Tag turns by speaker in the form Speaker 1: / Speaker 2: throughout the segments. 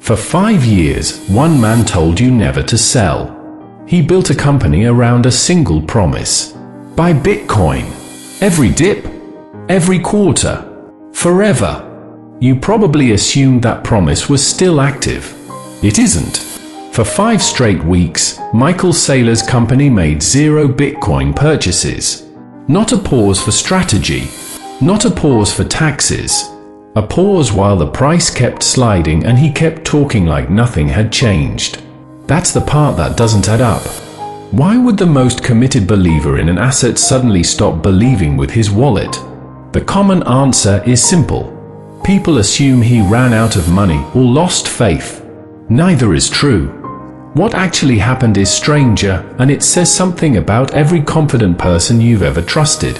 Speaker 1: For 5 years, one man told you never to sell. He built a company around a single promise. Buy Bitcoin. Every dip. Every quarter. Forever. You probably assumed that promise was still active. It isn't. For 5 straight weeks, Michael Saylor's company made 0 Bitcoin purchases. Not a pause for strategy. Not a pause for taxes. A pause while the price kept sliding and he kept talking like nothing had changed. That's the part that doesn't add up. Why would the most committed believer in an asset suddenly stop believing with his wallet? The common answer is simple. People assume he ran out of money or lost faith. Neither is true. What actually happened is stranger, and it says something about every confident person you've ever trusted.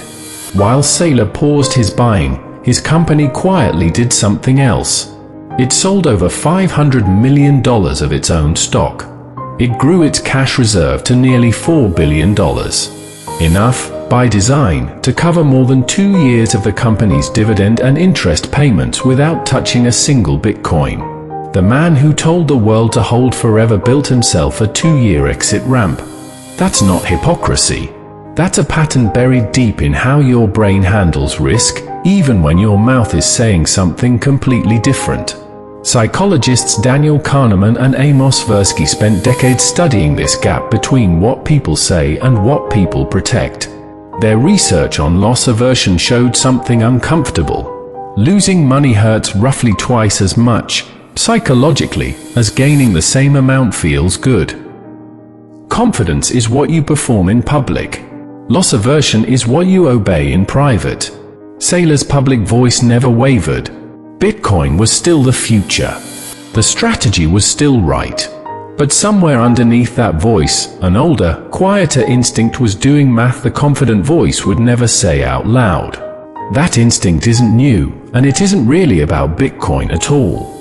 Speaker 1: While Saylor paused his buying, his company quietly did something else. It sold over $500 million of its own stock. It grew its cash reserve to nearly $4 billion. Enough, by design, to cover more than 2 years of the company's dividend and interest payments without touching a single Bitcoin. The man who told the world to hold forever built himself a 2-year exit ramp. That's not hypocrisy. That's a pattern buried deep in how your brain handles risk, even when your mouth is saying something completely different. Psychologists Daniel Kahneman and Amos Tversky spent decades studying this gap between what people say and what people protect. Their research on loss aversion showed something uncomfortable. Losing money hurts roughly twice as much, psychologically, as gaining the same amount feels good. Confidence is what you perform in public. Loss aversion is what you obey in private. Saylor's public voice never wavered. Bitcoin was still the future. The strategy was still right. But somewhere underneath that voice, an older, quieter instinct was doing math the confident voice would never say out loud. That instinct isn't new, and it isn't really about Bitcoin at all.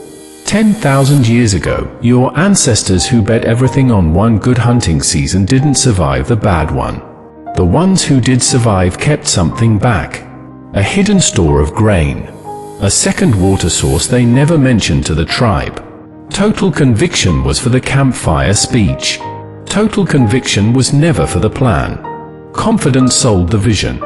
Speaker 1: 10,000 years ago, your ancestors who bet everything on one good hunting season didn't survive the bad one. The ones who did survive kept something back. A hidden store of grain. A second water source they never mentioned to the tribe. Total conviction was for the campfire speech. Total conviction was never for the plan. Confidence sold the vision.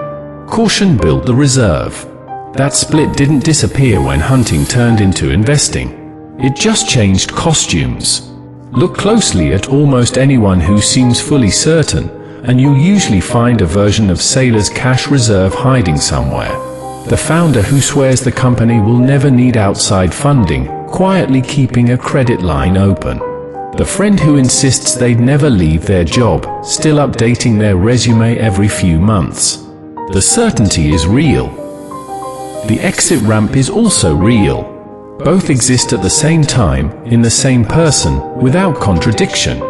Speaker 1: Caution built the reserve. That split didn't disappear when hunting turned into investing. It just changed costumes. Look closely at almost anyone who seems fully certain, and you'll usually find a version of Saylor's cash reserve hiding somewhere. The founder who swears the company will never need outside funding, quietly keeping a credit line open. The friend who insists they'd never leave their job, still updating their resume every few months. The certainty is real. The exit ramp is also real. Both exist at the same time, in the same person, without contradiction.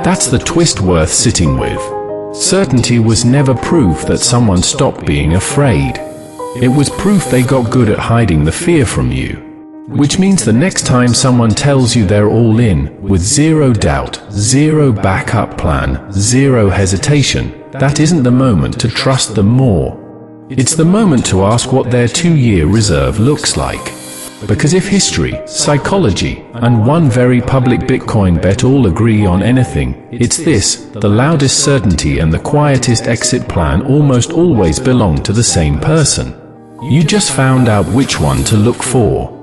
Speaker 1: That's the twist worth sitting with. Certainty was never proof that someone stopped being afraid. It was proof they got good at hiding the fear from you. Which means the next time someone tells you they're all in, with 0 doubt, 0 backup plan, 0 hesitation, that isn't the moment to trust them more. It's the moment to ask what their 2-year reserve looks like. Because if history, psychology, and one very public Bitcoin bet all agree on anything, it's this: the loudest certainty and the quietest exit plan almost always belong to the same person. You just found out which one to look for.